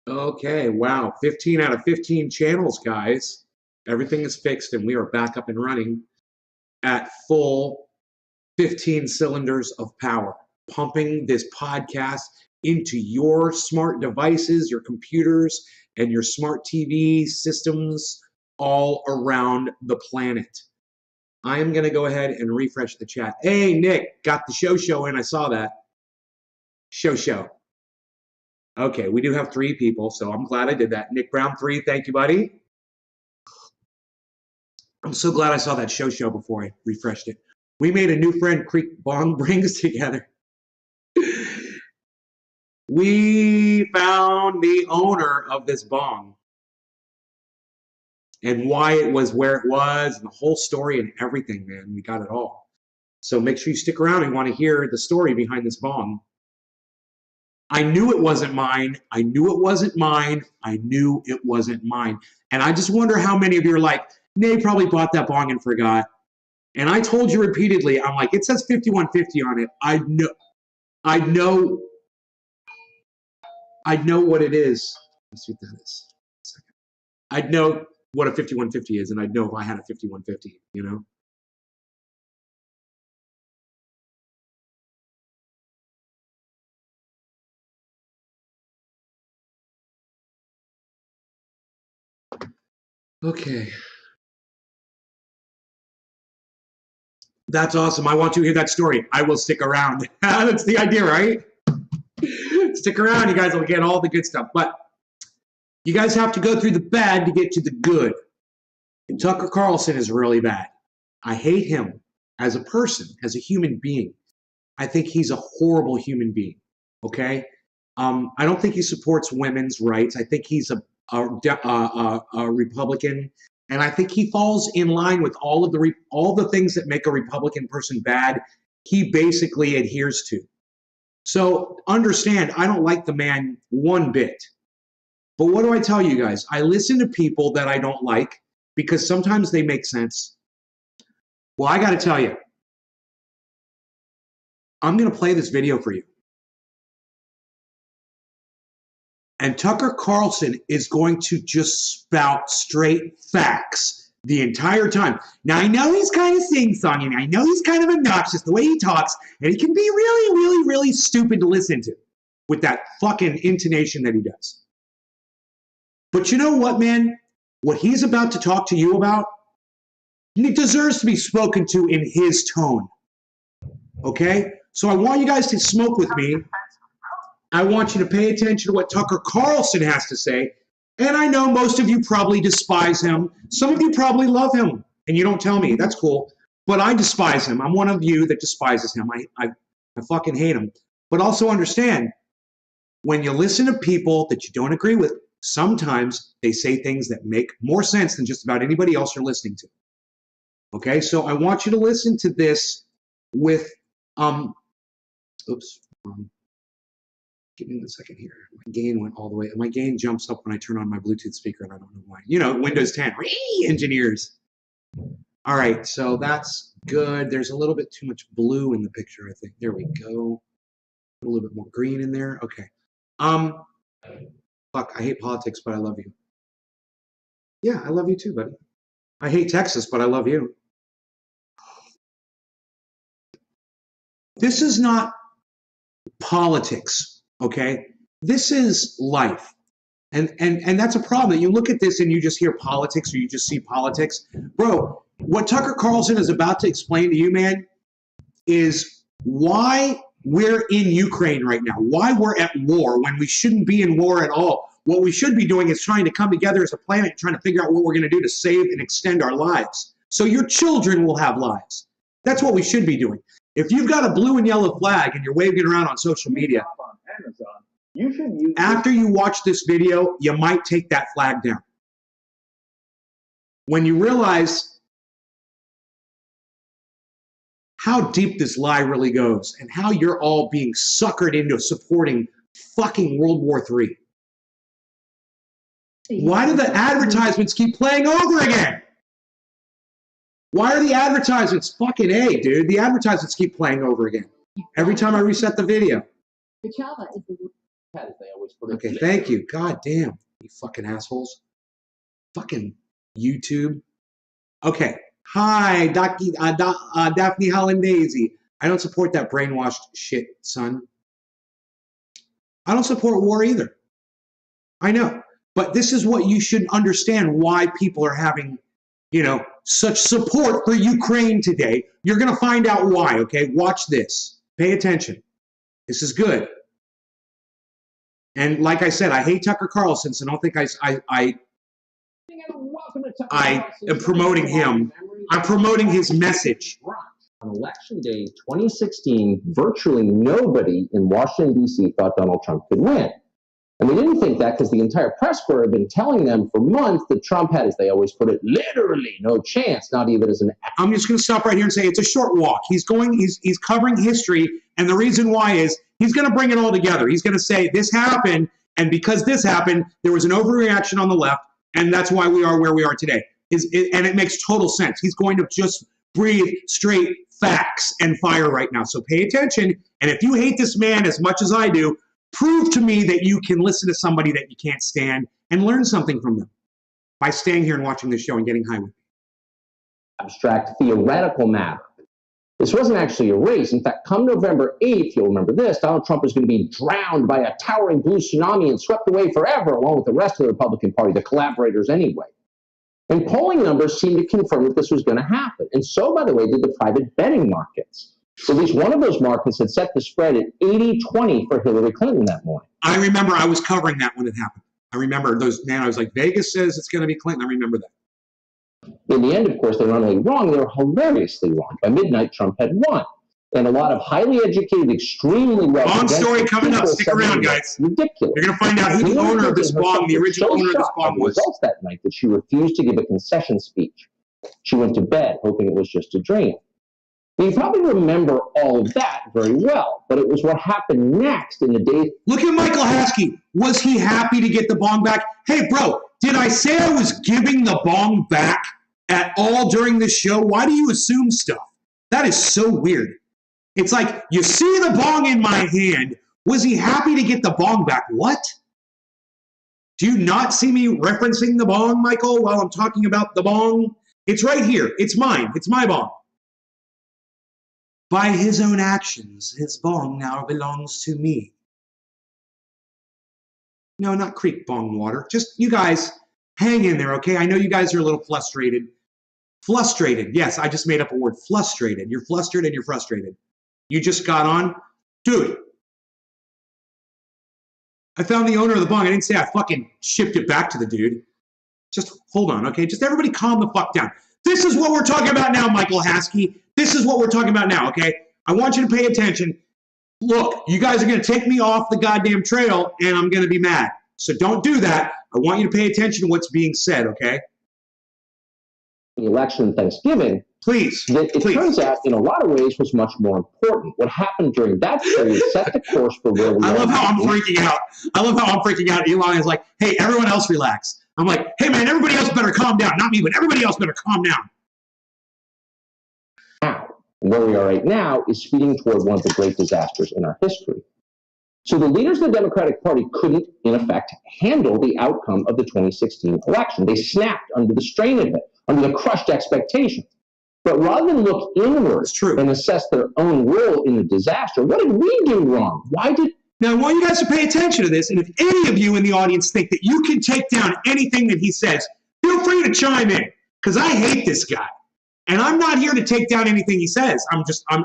Okay, wow. 15 out of 15 channels, guys. Everything is fixed and we are back up and running at full 15 cylinders of power, pumping this podcast into your smart devices, your computers, and your smart TV systems all around the planet. I am going to go ahead and refresh the chat. Hey, Nick, got the show in. I saw that. Show. Okay, we do have 3 people, so I'm glad I did that. Nick Brown 3, thank you, buddy. I'm so glad I saw that show before I refreshed it. We made a new friend, Creek Bong brings together. We found the owner of this bong and why it was where it was and the whole story and everything, man. We got it all. So make sure you stick around and want to hear the story behind this bong. I knew it wasn't mine. I knew it wasn't mine. I knew it wasn't mine. And I just wonder how many of you are like, Nay probably bought that bong and forgot. And I told you repeatedly, I'm like, it says 5150 on it. I know what it is. Let's see what that is. I'd know what a 5150 is, and I'd know if I had a 5150, you know? Okay. That's awesome. I want to hear that story. I will stick around. That's the idea, right? Stick around. You guys will get all the good stuff. But you guys have to go through the bad to get to the good. And Tucker Carlson is really bad. I hate him as a person, as a human being. I think he's a horrible human being, okay? I don't think he supports women's rights. I think he's a Republican, and I think he falls in line with all the things that make a Republican person bad. He basically adheres to. So understand, I don't like the man one bit. But what do I tell you guys? I listen to people that I don't like because sometimes they make sense. Well, I got to tell you, I'm going to play this video for you. And Tucker Carlson is going to just spout straight facts the entire time. Now, I know he's kind of sing-songing. I know he's kind of obnoxious the way he talks. And he can be really, really, really stupid to listen to with that fucking intonation that he does. But you know what, man? What he's about to talk to you about, he deserves to be spoken to in his tone. Okay? So I want you guys to smoke with me. I want you to pay attention to what Tucker Carlson has to say. And I know most of you probably despise him. Some of you probably love him. And you don't tell me. That's cool. But I despise him. I'm one of you that despises him. I fucking hate him. But also understand, when you listen to people that you don't agree with, sometimes they say things that make more sense than just about anybody else you're listening to. Okay? So I want you to listen to this with, give me a second here. My gain went all the way. My gain jumps up when I turn on my Bluetooth speaker, and I don't know why. You know, Windows 10. Engineers. All right, so that's good. There's a little bit too much blue in the picture, I think. There we go. Put a little bit more green in there. Okay. Fuck, I hate politics, but I love you. Yeah, I love you too, buddy. I hate Texas, but I love you. This is not politics, okay? This is life. And that's a problem. You look at this and you just hear politics or you just see politics. Bro, what Tucker Carlson is about to explain to you, man, is why we're in Ukraine right now, why we're at war when we shouldn't be in war at all. What we should be doing is trying to come together as a planet and trying to figure out what we're going to do to save and extend our lives. So your children will have lives. That's what we should be doing. If you've got a blue and yellow flag and you're waving it around on social media, after you watch this video, you might take that flag down. When you realize how deep this lie really goes and how you're all being suckered into supporting fucking World War III. Why do the advertisements keep playing over again? Why are the advertisements fucking A, dude? The advertisements keep playing over again every time I reset the video. Okay, thank you. God damn, you fucking assholes. Fucking YouTube. Okay. Hi, Daphne Hollandaise. I don't support that brainwashed shit, son. I don't support war either. I know. But this is what you should understand why people are having, such support for Ukraine today. You're going to find out why, okay? Watch this. Pay attention. This is good. And like I said, I hate Tucker Carlson, so don't think I am promoting him. I'm promoting his message. On Election Day 2016, virtually nobody in Washington, D.C. thought Donald Trump could win. And they didn't think that because the entire press corps had been telling them for months that Trump had, as they always put it, literally no chance, not even as an actor. I'm just going to stop right here and say it's a short walk. He's covering history, and the reason why is he's going to bring it all together. He's going to say this happened, and because this happened, there was an overreaction on the left, and that's why we are where we are today. And it makes total sense. He's going to just breathe straight facts and fire right now. So pay attention, and if you hate this man as much as I do, prove to me that you can listen to somebody that you can't stand and learn something from them by staying here and watching this show and getting high with me. Abstract theoretical matter. This wasn't actually a race. In fact, come November 8th, you'll remember this, Donald Trump is going to be drowned by a towering blue tsunami and swept away forever, along with the rest of the Republican Party, the collaborators anyway. And polling numbers seem to confirm that this was going to happen. And so, by the way, did the private betting markets. At least one of those markets had set the spread at 80-20 for Hillary Clinton that morning. I remember I was covering that when it happened. I remember I was like, Vegas says it's going to be Clinton. I remember that. In the end, of course, they were not only wrong, they were hilariously wrong. By midnight, Trump had won. And a lot of highly educated, extremely well. Long story coming up. Stick around, guys. Ridiculous. You're going to find out who the owner of this bong, the original owner of this bong was. Results that night that she refused to give a concession speech. She went to bed, hoping it was just a dream. You probably remember all of that very well, but it was what happened next in the day. Look at Michael Haskey. Was he happy to get the bong back? Hey, bro, did I say I was giving the bong back at all during this show? Why do you assume stuff? That is so weird. It's like, you see the bong in my hand. Was he happy to get the bong back? What? Do you not see me referencing the bong, Michael, while I'm talking about the bong? It's right here. It's mine. It's my bong. By his own actions, his bong now belongs to me. No, not creek bong water. Just, you guys, hang in there, okay? I know you guys are a little frustrated. Frustrated. Yes, I just made up a word. Frustrated. You're flustered and you're frustrated. You just got on. Dude, I found the owner of the bong. I didn't say I fucking shipped it back to the dude. Just hold on, okay? Just everybody calm the fuck down. This is what we're talking about now, Michael Haskey. This is what we're talking about now, okay? I want you to pay attention. Look, you guys are going to take me off the goddamn trail, and I'm going to be mad. So don't do that. I want you to pay attention to what's being said, okay? The election Thanksgiving, please. It turns out, in a lot of ways, was much more important. What happened during that period set the course for where we are. I love how I'm freaking out. Elon is like, hey, everyone else relax. I'm like, hey, man, everybody else better calm down. Not me, but everybody else better calm down. Now, where we are right now is speeding toward one of the great disasters in our history. So the leaders of the Democratic Party couldn't, in effect, handle the outcome of the 2016 election. They snapped under the strain of it, under the crushed expectations. But rather than look inward and assess their own role in the disaster, what did we do wrong? Now, I want you guys to pay attention to this, and if any of you in the audience think that you can take down anything that he says, feel free to chime in, because I hate this guy. And I'm not here to take down anything he says.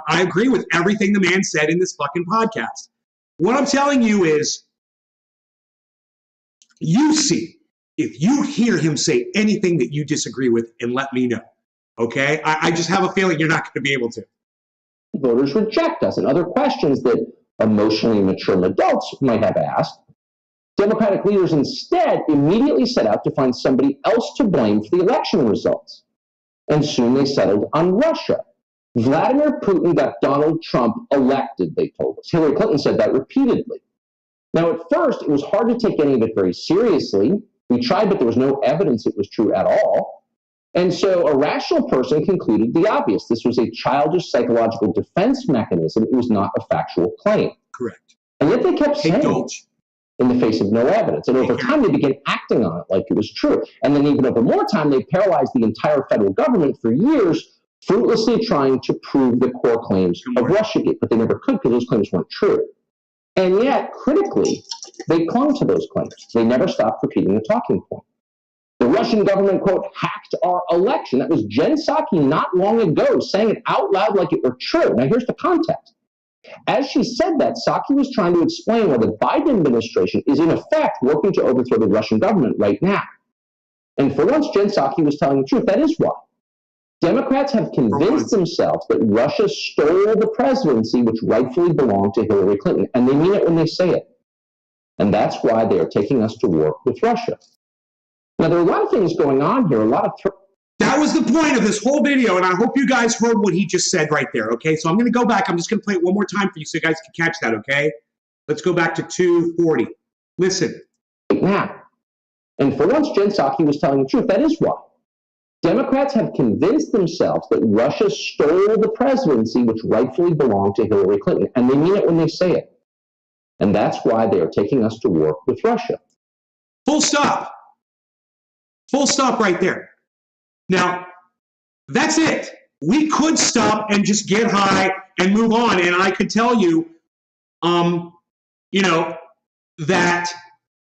I agree with everything the man said in this fucking podcast. What I'm telling you is, you see, if you hear him say anything that you disagree with, and let me know, okay? I just have a feeling you're not going to be able to. Voters reject us, and other questions that emotionally mature adults might have asked. Democratic leaders instead immediately set out to find somebody else to blame for the election results. And soon they settled on Russia. Vladimir Putin got Donald Trump elected, they told us. Hillary Clinton said that repeatedly. Now, at first, it was hard to take any of it very seriously. We tried, but there was no evidence it was true at all. And so a rational person concluded the obvious. This was a childish psychological defense mechanism. It was not a factual claim. Correct. And yet they kept saying it in the face of no evidence. And over time, they began acting on it like it was true. And then even over more time, they paralyzed the entire federal government for years, fruitlessly trying to prove the core claims of Russiagate. But they never could because those claims weren't true. And yet, critically, they clung to those claims. They never stopped repeating the talking point. The Russian government, quote, hacked our election. That was Jen Psaki not long ago saying it out loud like it were true. Now, here's the context. As she said that, Psaki was trying to explain why the Biden administration is, in effect, working to overthrow the Russian government right now. And for once, Jen Psaki was telling the truth. That is why. Democrats have convinced themselves that Russia stole the presidency, which rightfully belonged to Hillary Clinton. And they mean it when they say it. And that's why they are taking us to war with Russia. Now, there are a lot of things going on here, That was the point of this whole video, and I hope you guys heard what he just said right there, okay? So I'm going to go back. I'm just going to play it one more time for you so you guys can catch that, okay? Let's go back to 240. Listen. Now, and for once, Jen Psaki was telling the truth. That is why. Democrats have convinced themselves that Russia stole the presidency, which rightfully belonged to Hillary Clinton. And they mean it when they say it. And that's why they are taking us to war with Russia. Full stop. Full stop right there. Now, that's it. We could stop and just get high and move on. And I could tell you, that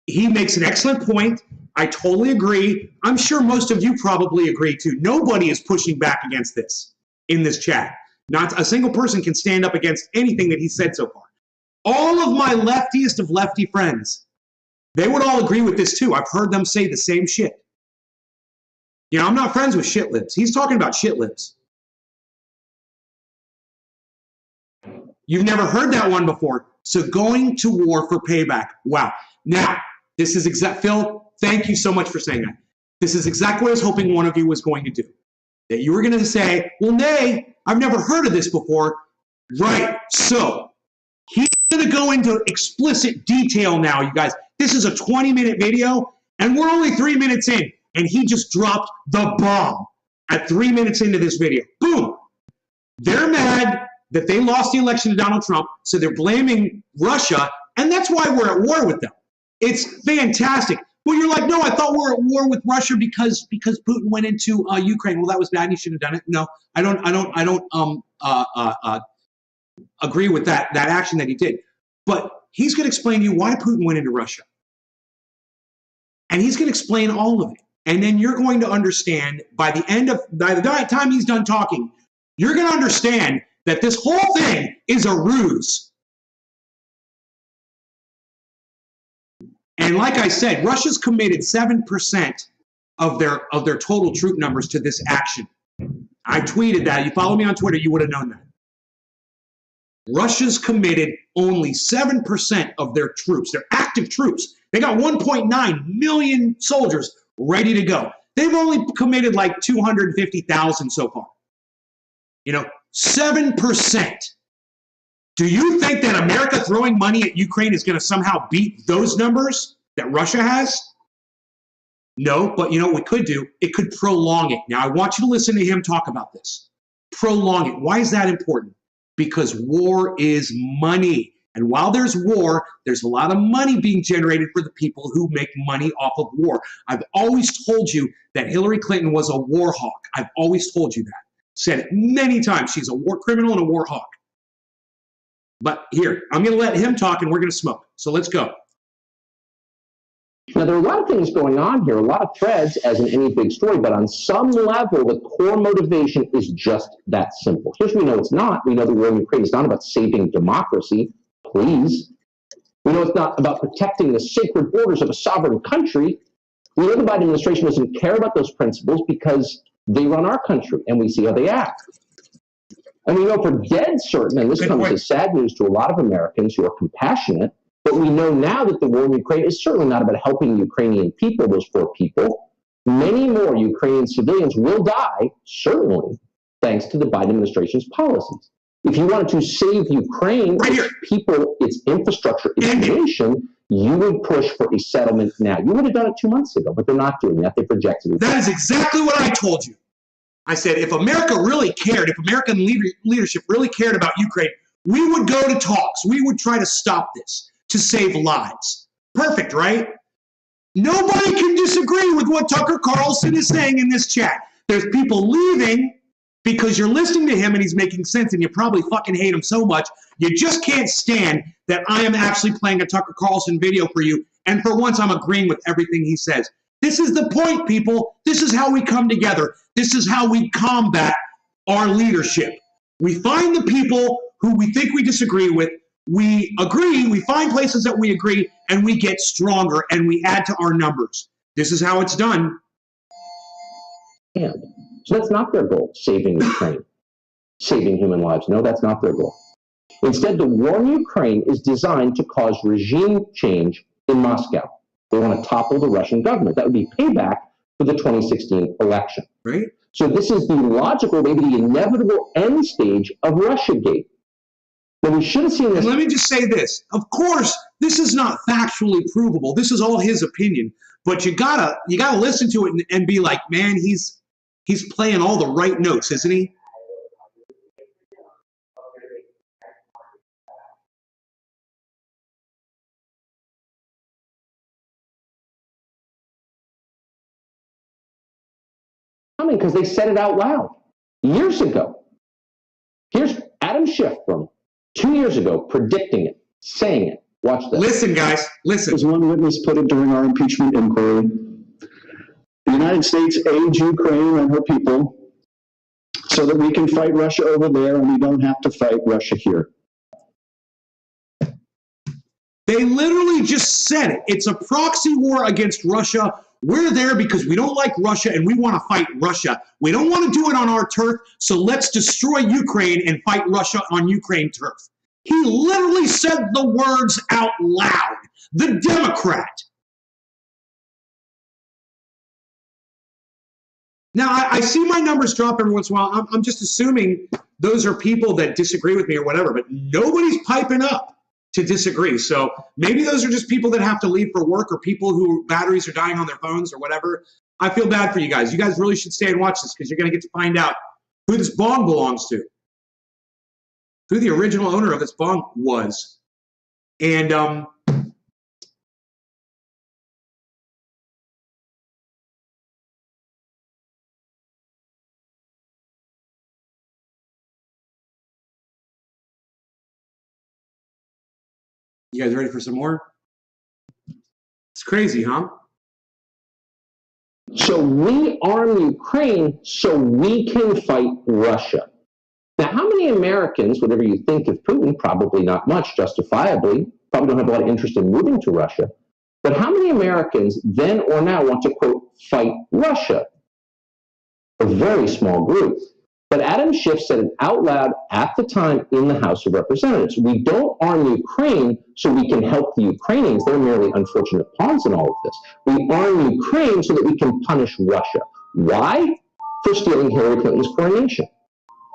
he makes an excellent point. I totally agree. I'm sure most of you probably agree too. Nobody is pushing back against this in this chat. Not a single person can stand up against anything that he said so far. All of my leftiest of lefty friends, they would all agree with this too. I've heard them say the same shit. I'm not friends with shit libs. He's talking about shit libs. You've never heard that one before. So going to war for payback. Wow. Now, this is Phil, thank you so much for saying that. This is exactly what I was hoping one of you was going to do. That you were going to say, well, nay, I've never heard of this before. Right. So he's going to go into explicit detail now, you guys. This is a 20-minute video, and we're only 3 minutes in. And he just dropped the bomb at 3 minutes into this video. Boom. They're mad that they lost the election to Donald Trump, so they're blaming Russia, and that's why we're at war with them. It's fantastic. Well, you're like, no, I thought we were at war with Russia because Putin went into Ukraine. Well, that was bad. And he shouldn't have done it. No, I don't agree with that action that he did. But he's going to explain to you why Putin went into Russia, and he's going to explain all of it. And then you're going to understand by the time he's done talking, you're going to understand that this whole thing is a ruse. And like I said, Russia's committed 7% of their total troop numbers to this action. I tweeted that. You follow me on Twitter, you would have known that. Russia's committed only 7% of their troops, their active troops. They got 1.9 million soldiers ready to go. They've only committed like 250,000 so far. 7%. Do you think that America throwing money at Ukraine is going to somehow beat those numbers that Russia has? No, but what we could do? It could prolong it. Now, I want you to listen to him talk about this. Prolong it. Why is that important? Because war is money. And while there's war, there's a lot of money being generated for the people who make money off of war. I've always told you that Hillary Clinton was a war hawk. I've always told you that. Said it many times. She's a war criminal and a war hawk. But here, I'm going to let him talk and we're going to smoke. So let's go. Now, there are a lot of things going on here, a lot of threads, as in any big story, but on some level, the core motivation is just that simple. Here's what we know it's not. We know the war in Ukraine is not about saving democracy. Please. We know it's not about protecting the sacred borders of a sovereign country. We know the Biden administration doesn't care about those principles because they run our country and we see how they act. And we know for dead certain, and this comes as sad news to a lot of Americans who are compassionate, but we know now that the war in Ukraine is certainly not about helping Ukrainian people, those poor people. Many more Ukrainian civilians will die, certainly, thanks to the Biden administration's policies. If you wanted to save Ukraine, its people, its infrastructure, its nation, you would push for a settlement now. You would have done it 2 months ago, but they're not doing that. They projected it. That is exactly what I told you. I said, if America really cared, if American leadership really cared about Ukraine, we would go to talks. We would try to stop this to save lives. Perfect, right? Nobody can disagree with what Tucker Carlson is saying in this chat. There's people leaving because you're listening to him and he's making sense and you probably fucking hate him so much. You just can't stand that I am actually playing a Tucker Carlson video for you. And for once, I'm agreeing with everything he says. This is the point, people. This is how we come together. This is how we combat our leadership. We find the people who we think we disagree with. We agree, we find places that we agree, and we get stronger, and we add to our numbers. This is how it's done. And so that's not their goal, saving Ukraine, saving human lives. No, that's not their goal. Instead, the war in Ukraine is designed to cause regime change in Moscow. They want to topple the Russian government. That would be payback for the 2016 election. Right. So this is the logical, maybe the inevitable end stage of Russiagate. But we should have seen this. And let me just say this. Of course, this is not factually provable. This is all his opinion. But you gotta listen to it and be like, man, he's playing all the right notes, isn't he? Because they said it out loud years ago. Here's Adam Schiff from 2 years ago predicting it, saying it. Watch this. Listen, guys, listen. As one witness put it during our impeachment inquiry, the United States aids Ukraine and her people so that we can fight Russia over there and we don't have to fight Russia here. They literally just said it. It's a proxy war against Russia. We're there because we don't like Russia and we want to fight Russia. We don't want to do it on our turf, so let's destroy Ukraine and fight Russia on Ukraine turf. He literally said the words out loud. The Democrat. Now, I see my numbers drop every once in a while. I'm just assuming those are people that disagree with me or whatever, but nobody's piping up to disagree. So maybe those are just people that have to leave for work or people who batteries are dying on their phones or whatever. I feel bad for you guys. You guys really should stay and watch this because you're going to get to find out who this bong belongs to, who the original owner of this bong was. And you guys ready for some more? It's crazy, huh? So we arm Ukraine so we can fight Russia. Now, how many Americans, whatever you think of Putin, probably not much, justifiably, probably don't have a lot of interest in moving to Russia, but how many Americans then or now want to, quote, fight Russia? A very small group. But Adam Schiff said it out loud at the time in the House of Representatives. We don't arm Ukraine so we can help the Ukrainians. They're merely unfortunate pawns in all of this. We arm Ukraine so that we can punish Russia. Why? For stealing Hillary Clinton's coronation.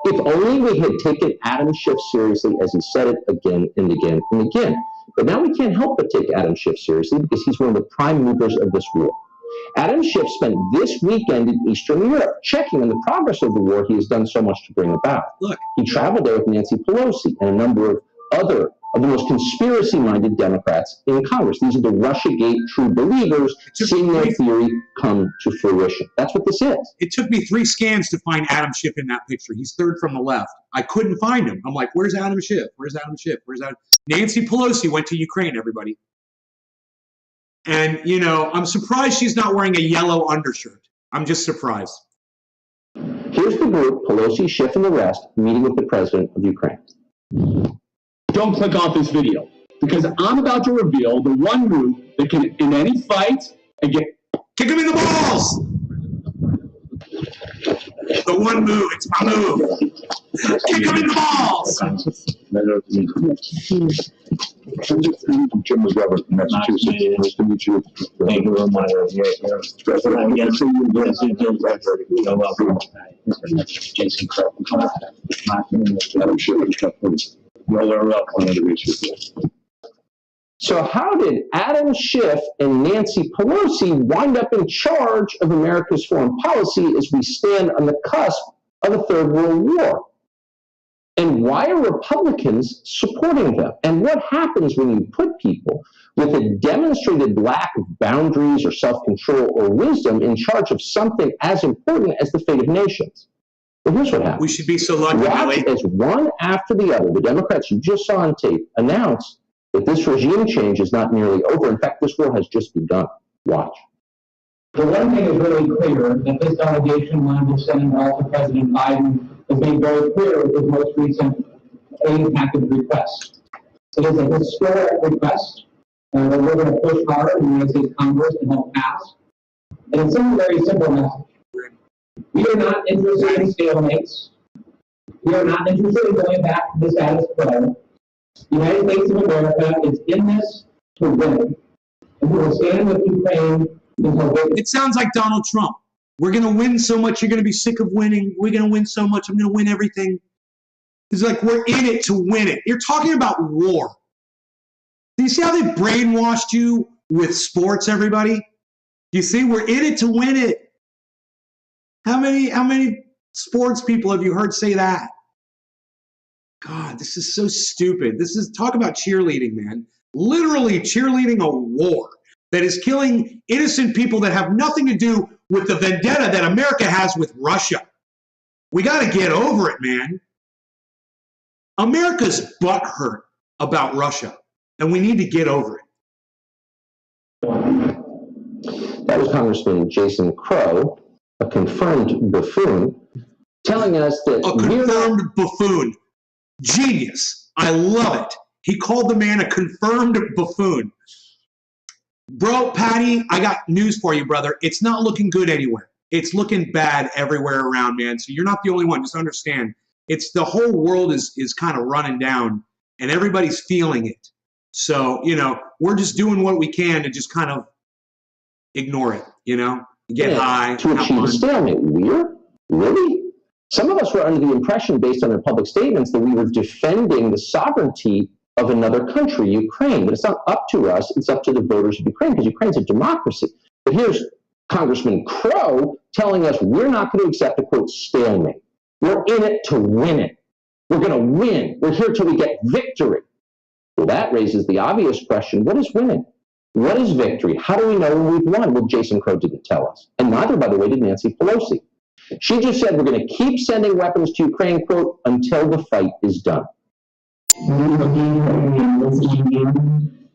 If only we had taken Adam Schiff seriously as he said it again and again and again. But now we can't help but take Adam Schiff seriously because he's one of the prime movers of this war. Adam Schiff spent this weekend in Eastern Europe checking on the progress of the war he has done so much to bring about. Look, he traveled there with Nancy Pelosi and a number of other of the most conspiracy-minded Democrats in Congress. These are the Russiagate true believers seeing their theory come to fruition. That's what this is. It took me 3 scans to find Adam Schiff in that picture. He's third from the left. I couldn't find him. I'm like, where's Adam Schiff? Where's Adam Schiff? Where's Adam? Nancy Pelosi went to Ukraine, everybody. And, you know, I'm surprised she's not wearing a yellow undershirt. I'm just surprised. Here's the group, Pelosi, Schiff, and the rest, meeting with the president of Ukraine. Don't click off this video because I'm about to reveal the one move that can, in any fight, and get... Kick him in the balls! The one move, it's my move. Kick him in the balls! Jim McGovern from Massachusetts. Nice to meet you. Thank you very much. Jason Adam Schiff. Well, they're up on the issue. So how did Adam Schiff and Nancy Pelosi wind up in charge of America's foreign policy as we stand on the cusp of a third world war? And why are Republicans supporting them? And what happens when you put people with a demonstrated lack of boundaries or self-control or wisdom in charge of something as important as the fate of nations? Well, here's what happens. We should be so lucky, Watch Billy. as one after the other, the Democrats you just saw on tape announce that this regime change is not nearly over. In fact, this war has just begun. Watch. The one thing is really clear, that this delegation wanted to send also President Biden has made very clear with his most recent aid package request. It is a historic request that we're going to push hard in the United States Congress and help pass. And it's a very simple message. We are not interested in stalemates. We are not interested in going back to the status quo. The United States of America is in this to win. And we will stand with Ukraine until victory. It sounds like Donald Trump. We're going to win so much, you're going to be sick of winning. We're going to win so much, I'm going to win everything. It's like we're in it to win it. You're talking about war. Do you see how they brainwashed you with sports, everybody? You see, we're in it to win it. How many sports people have you heard say that? God, this is so stupid. This is, talk about cheerleading, man. Literally cheerleading a war that is killing innocent people that have nothing to do with the vendetta that America has with Russia. We got to get over it, man. America's butthurt about Russia, and we need to get over it. That was Congressman Jason Crow, a confirmed buffoon, telling us that A confirmed buffoon. Genius. I love it. He called the man a confirmed buffoon. Bro, Patty, I got news for you, brother. It's not looking good anywhere. It's looking bad everywhere around, man. So you're not the only one. Just understand. It's the whole world is kind of running down, and everybody's feeling it. So, you know, we're just doing what we can to just kind of ignore it, you know? Get high. To achieve a stalemate. We're? Really? Some of us were under the impression, based on their public statements, that we were defending the sovereignty of another country, Ukraine. But it's not up to us, it's up to the voters of Ukraine, because Ukraine's a democracy. But here's Congressman Crow telling us we're not going to accept a, quote, stalemate. We're in it to win it. We're going to win. We're here till we get victory. Well, that raises the obvious question, what is winning? What is victory? How do we know when we've won? Well, Jason Crow didn't tell us. And neither, by the way, did Nancy Pelosi. She just said we're going to keep sending weapons to Ukraine, quote, until the fight is done. We believe visiting you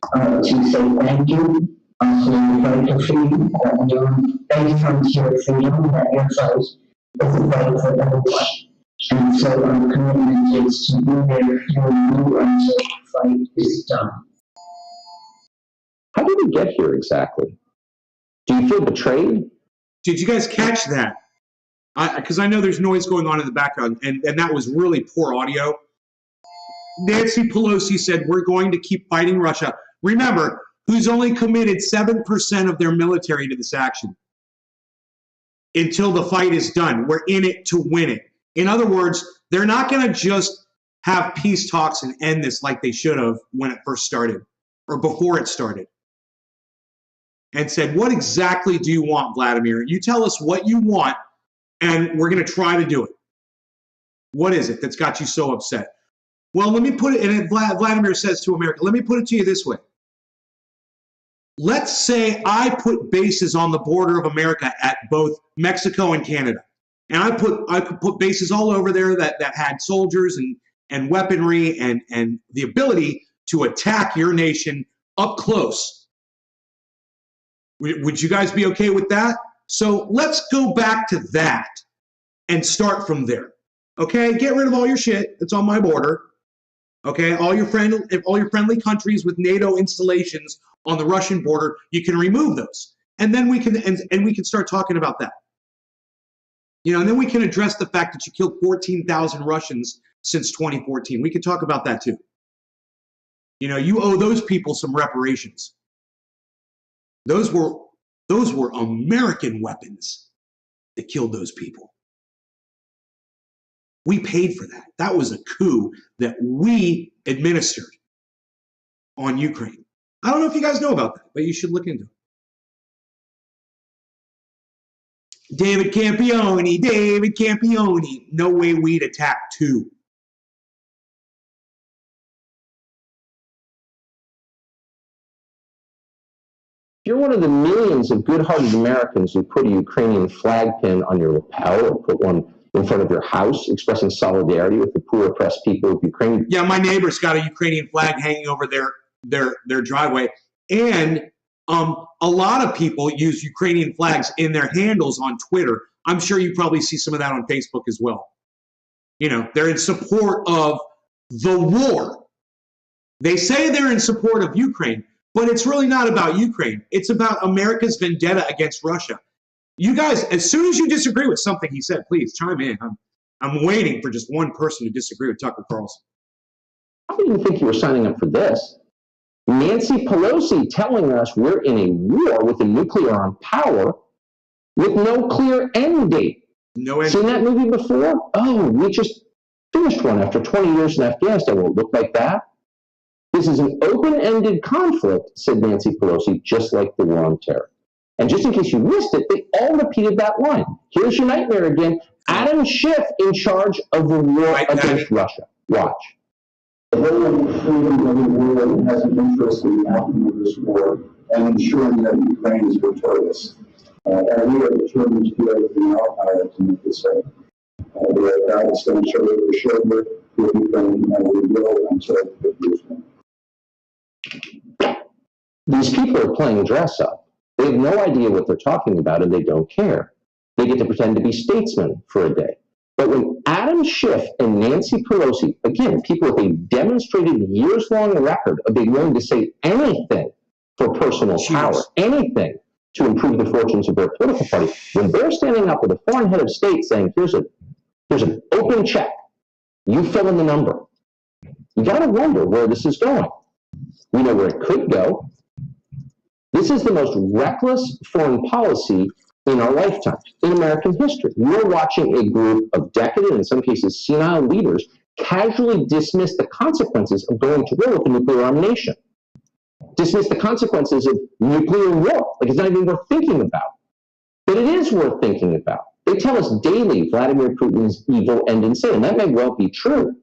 to say thank you. Also, very to feel that your base frontier freedom that your fight is a fight for everyone. And so our commitment is to be there for you until the fight is done. How did we get here exactly? Do you feel betrayed? Did you guys catch that? Because I know there's noise going on in the background, and that was really poor audio. Nancy Pelosi said, we're going to keep fighting Russia. Remember, who's only committed 7% of their military to this action until the fight is done. We're in it to win it. In other words, they're not going to just have peace talks and end this like they should have when it first started or before it started. And said, what exactly do you want, Vladimir? You tell us what you want, and we're going to try to do it. What is it that's got you so upset? Well, let me put it, and Vladimir says to America, let me put it to you this way. Let's say I put bases on the border of America at both Mexico and Canada. And I could put bases all over there that had soldiers and weaponry and the ability to attack your nation up close. Would you guys be okay with that? So let's go back to that and start from there. Okay, get rid of all your shit that's on my border. Okay, all your friendly countries with NATO installations on the Russian border, you can remove those, and then we can start talking about that. You know, and then we can address the fact that you killed 14,000 Russians since 2014. We can talk about that too. You know, you owe those people some reparations. Those were American weapons that killed those people. We paid for that. That was a coup that we administered on Ukraine. I don't know if you guys know about that, but you should look into it. David Campione. No way we'd attack two. If you're one of the millions of good-hearted Americans who put a Ukrainian flag pin on your lapel or put one in front of your house expressing solidarity with the poor oppressed people of Ukraine. Yeah, my neighbor's got a Ukrainian flag hanging over their driveway. And a lot of people use Ukrainian flags in their handles on Twitter. I'm sure you probably see some of that on Facebook as well. You know, they're in support of the war. They say they're in support of Ukraine, but it's really not about Ukraine. It's about America's vendetta against Russia. You guys, as soon as you disagree with something he said, please chime in. I'm waiting for just one person to disagree with Tucker Carlson. I didn't think you were signing up for this. Nancy Pelosi telling us we're in a war with a nuclear armed power with no clear end date. No end. Seen that movie before? Oh, we just finished one after 20 years in Afghanistan. Will it look like that? This is an open-ended conflict, said Nancy Pelosi, just like the war on terror. And just in case you missed it, they all repeated that line. Here's your nightmare again. Adam Schiff in charge of the war against Russia. Watch. The whole freedom of the world has an interest in the outcome of this war and ensuring that Ukraine is victorious. And we are determined to do everything in our power to make this happen. We are proud to stand shoulder to shoulder with Ukraine, and we will until victory is won. These people are playing dress up. They have no idea what they're talking about, and they don't care. They get to pretend to be statesmen for a day. But when Adam Schiff and Nancy Pelosi, again, people with a demonstrated years-long record of being willing to say anything for personal power, anything to improve the fortunes of their political party, when they're standing up with a foreign head of state saying, here's an open check, you fill in the number, you got to wonder where this is going. We know where it could go. This is the most reckless foreign policy in our lifetime, in American history. We're watching a group of decadent, in some cases senile leaders, casually dismiss the consequences of going to war with a nuclear-armed nation. Dismiss the consequences of nuclear war. Like, it's not even worth thinking about. But it is worth thinking about. They tell us daily Vladimir Putin is evil and insane. And that may well be true.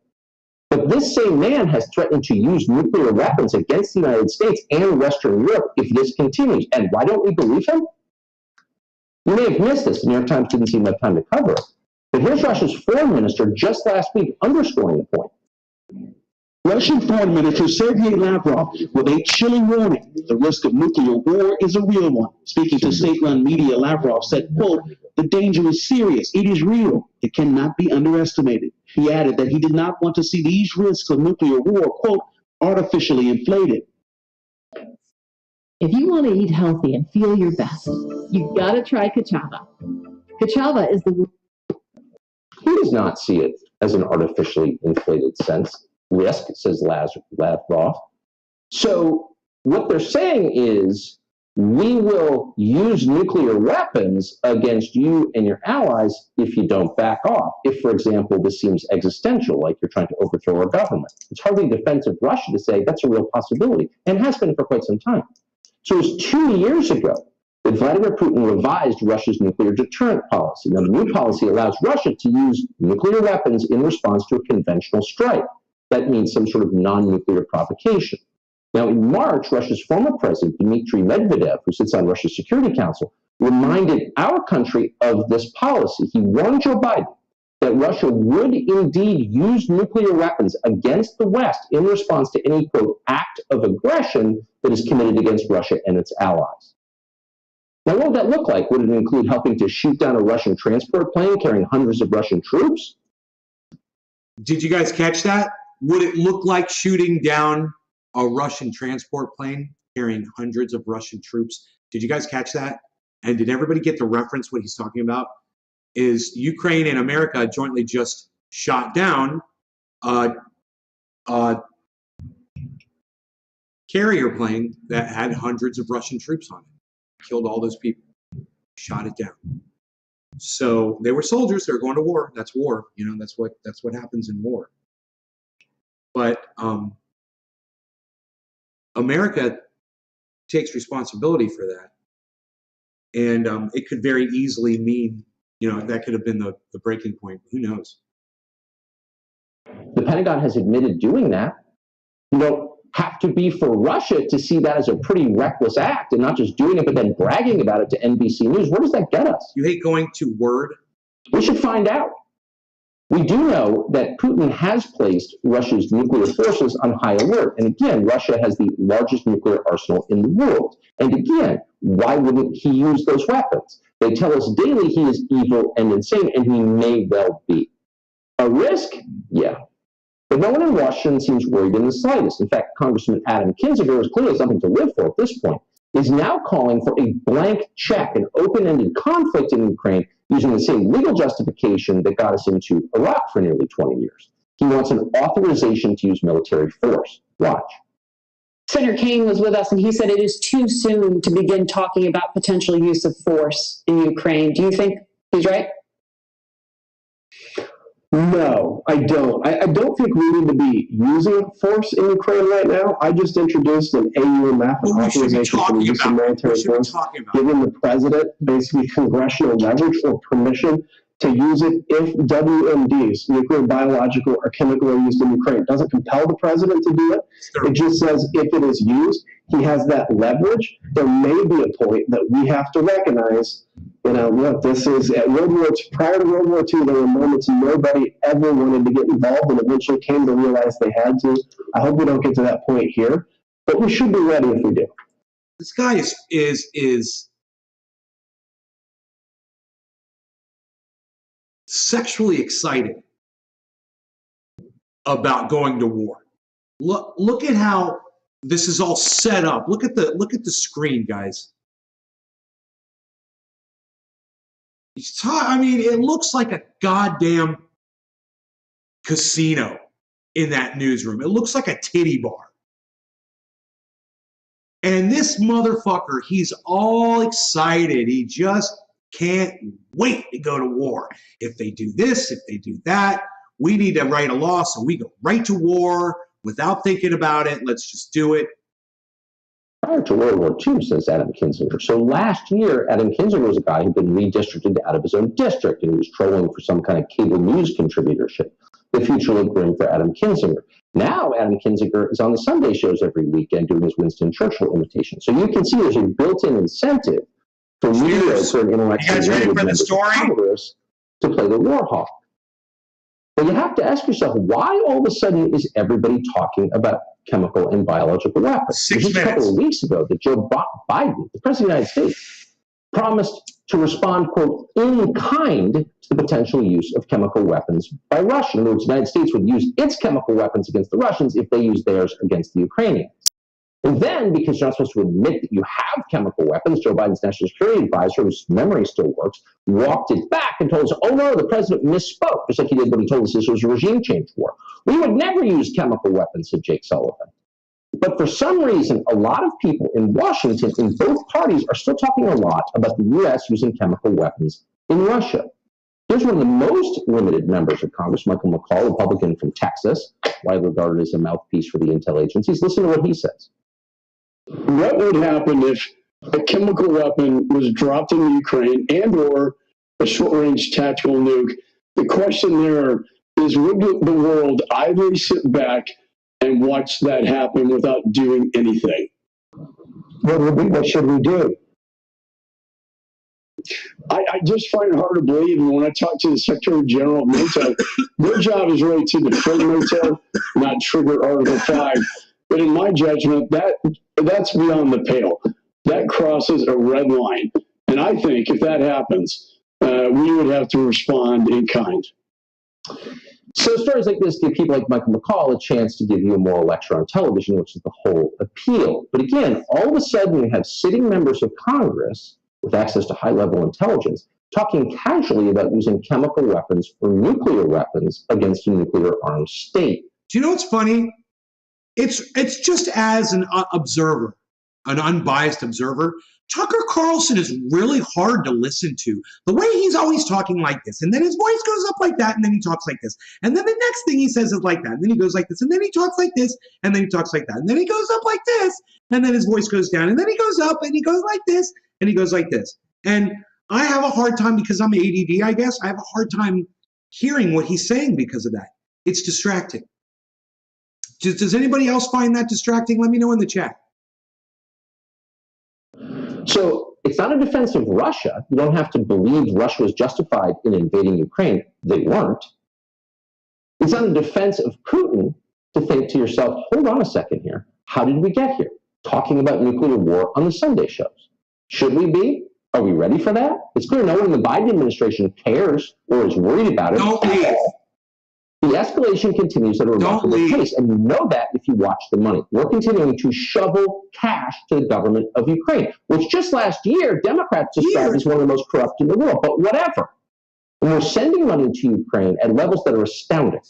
But this same man has threatened to use nuclear weapons against the United States and Western Europe if this continues. And why don't we believe him? You may have missed this. The New York Times didn't seem to have time to cover it. But here's Russia's foreign minister just last week underscoring the point. Russian Foreign Minister Sergei Lavrov with a chilling warning. The risk of nuclear war is a real one. Speaking to state-run media, Lavrov said, quote, the danger is serious. It is real. It cannot be underestimated. He added that he did not want to see these risks of nuclear war, quote, artificially inflated. If you want to eat healthy and feel your best, you've got to try Kachava. Kachava is the... Who does not see it as an artificially inflated risk, says Lavrov. So what they're saying is, we will use nuclear weapons against you and your allies if you don't back off. If, for example, this seems existential, like you're trying to overthrow our government. It's hardly defensive of Russia to say that's a real possibility, and has been for quite some time. So it was 2 years ago that Vladimir Putin revised Russia's nuclear deterrent policy. Now, the new policy allows Russia to use nuclear weapons in response to a conventional strike. That means some sort of non-nuclear provocation. Now, in March, Russia's former president, Dmitry Medvedev, who sits on Russia's Security Council, reminded our country of this policy. He warned Joe Biden that Russia would indeed use nuclear weapons against the West in response to any, quote, act of aggression that is committed against Russia and its allies. Now, what would that look like? Would it include helping to shoot down a Russian transport plane carrying hundreds of Russian troops? Did you guys catch that? Would it look like shooting down a Russian transport plane carrying hundreds of Russian troops? Did you guys catch that? And did everybody get the reference what he's talking about? Is Ukraine and America jointly just shot down a carrier plane that had hundreds of Russian troops on it. Killed all those people. Shot it down. So they were soldiers, they were going to war. That's war. You know, that's what happens in war. But America takes responsibility for that. And it could very easily mean, that could have been the breaking point. Who knows? The Pentagon has admitted doing that. You don't have to be for Russia to see that as a pretty reckless act and not just doing it, but then bragging about it to NBC News. Where does that get us? You hate going to Word? We should find out. We do know that Putin has placed Russia's nuclear forces on high alert. And again, Russia has the largest nuclear arsenal in the world. And again, why wouldn't he use those weapons? They tell us daily he is evil and insane, and he may well be. A risk? Yeah. But no one in Washington seems worried in the slightest. In fact, Congressman Adam Kinzinger, who is clearly something to live for at this point, is now calling for a blank check, an open-ended conflict in Ukraine, using the same legal justification that got us into Iraq for nearly 20 years. He wants an authorization to use military force. Watch. Senator Kaine was with us, and he said it is too soon to begin talking about potential use of force in Ukraine. Do you think he's right? No, I don't. I don't think we need to be using force in Ukraine right now. I just introduced an AUMF, an authorization for the use of military force, giving the president basically congressional leverage or permission to use it if WMDs, nuclear, biological, or chemical, are used in Ukraine. It doesn't compel the president to do it. It just says if it is used, he has that leverage. There may be a point that we have to recognize, look, this is at World War II, prior to World War II, there were moments nobody ever wanted to get involved and eventually came to realize they had to. I hope we don't get to that point here, but we should be ready if we do. This guy is sexually excited about going to war. Look at how this is all set up. Look at the screen, guys. It looks like a goddamn casino in that newsroom. It looks like a titty bar. And this motherfucker, he's all excited. He just can't wait to go to war. If they do this, if they do that, we need to write a law so we go right to war without thinking about it. Let's just do it. Prior to World War II, says Adam Kinzinger. So last year, Adam Kinzinger was a guy who'd been redistricted out of his own district, and he was trolling for some kind of cable news contributorship. The future looked grim for Adam Kinzinger. Now Adam Kinzinger is on the Sunday shows every weekend doing his Winston Churchill imitation. So you can see there's a built-in incentive for mediocre and intellectual members of Congress to play the war hawk. But you have to ask yourself, why all of a sudden is everybody talking about chemical and biological weapons? Just a couple of weeks ago that Joe Biden, the President of the United States, promised to respond, quote, in kind to the potential use of chemical weapons by Russia. In other words, the United States would use its chemical weapons against the Russians if they used theirs against the Ukrainians. And then, because you're not supposed to admit that you have chemical weapons, Joe Biden's national security advisor, whose memory still works, walked it back and told us, oh no, the president misspoke, just like he did when he told us this was a regime change war. We would never use chemical weapons, said Jake Sullivan. But for some reason, a lot of people in Washington, in both parties, are still talking a lot about the U.S. using chemical weapons in Russia. Here's one of the most limited members of Congress, Michael McCall, Republican from Texas, widely regarded as a mouthpiece for the intel agencies. Listen to what he says. What would happen if a chemical weapon was dropped in Ukraine and or a short-range tactical nuke? The question there is, would the world idly sit back and watch that happen without doing anything? What should we do? I just find it hard to believe, and when I talk to the Secretary General of NATO, their job is really to defend NATO, not trigger Article 5. But in my judgment, that's beyond the pale. That crosses a red line. And I think if that happens, we would have to respond in kind. So stories like this give people like Michael McCall a chance to give you a moral lecture on television, which is the whole appeal. But again, all of a sudden you have sitting members of Congress with access to high-level intelligence talking casually about using chemical weapons or nuclear weapons against a nuclear-armed state. Do you know what's funny? It's just as an observer, an unbiased observer, Tucker Carlson is really hard to listen to. The way he's always talking like this, and then his voice goes up like that, and then he talks like this. And then the next thing he says is like that, and then he goes like this, and then he talks like this, and then he talks like that, and then he goes up like this, and then his voice goes down, and then he goes up, and he goes like this, and he goes like this. And I have a hard time, because I'm ADD, I guess, I have a hard time hearing what he's saying because of that. It's distracting. Does anybody else find that distracting? Let me know in the chat. So it's not a defense of Russia. You don't have to believe Russia was justified in invading Ukraine. They weren't. It's not a defense of Putin to think to yourself, hold on a second here. How did we get here? Talking about nuclear war on the Sunday shows. Should we be? Are we ready for that? It's clear no one in the Biden administration cares or is worried about it. Don't leave. The escalation continues at a remarkable pace, and you know that if you watch the money. We're continuing to shovel cash to the government of Ukraine, which just last year, Democrats described as one of the most corrupt in the world, but whatever. And we're sending money to Ukraine at levels that are astounding.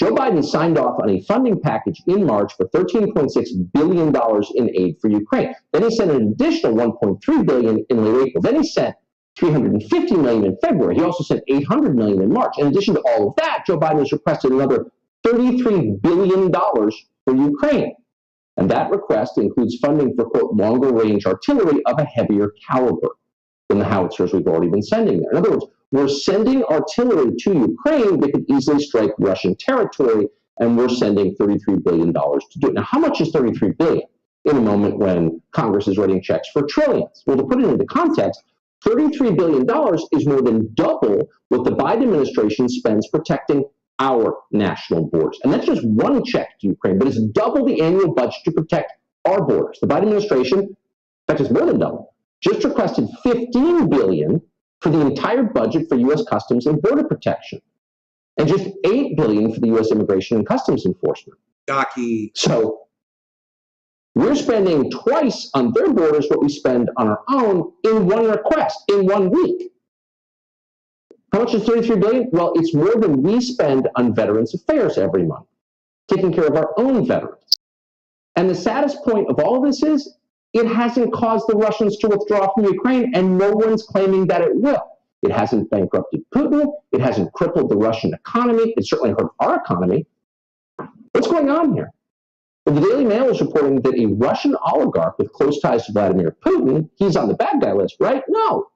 Joe Biden signed off on a funding package in March for $13.6 billion in aid for Ukraine. Then he sent an additional $1.3 billion in late April. Then he sent $350 million in February. He also sent $800 million in March. In addition to all of that, Joe Biden has requested another $33 billion for Ukraine. And that request includes funding for, quote, longer-range artillery of a heavier caliber than the howitzers we've already been sending there. In other words, we're sending artillery to Ukraine that could easily strike Russian territory, and we're sending $33 billion to do it. Now, how much is $33 billion in a moment when Congress is writing checks for trillions? Well, to put it into context, $33 billion is more than double what the Biden administration spends protecting our national borders. And that's just one check to Ukraine, but it's double the annual budget to protect our borders. The Biden administration, in fact, it's more than double, just requested $15 billion for the entire budget for U.S. Customs and Border Protection, and just $8 billion for the U.S. Immigration and Customs Enforcement. Docky. So we're spending twice on their borders what we spend on our own in one request, in 1 week. How much is $33 billion? Well, it's more than we spend on Veterans Affairs every month, taking care of our own veterans. And the saddest point of all of this is, it hasn't caused the Russians to withdraw from Ukraine, and no one's claiming that it will. It hasn't bankrupted Putin. It hasn't crippled the Russian economy. It certainly hurt our economy. What's going on here? Well, the Daily Mail is reporting that a Russian oligarch with close ties to Vladimir Putin, he's on the bad guy list, right? No,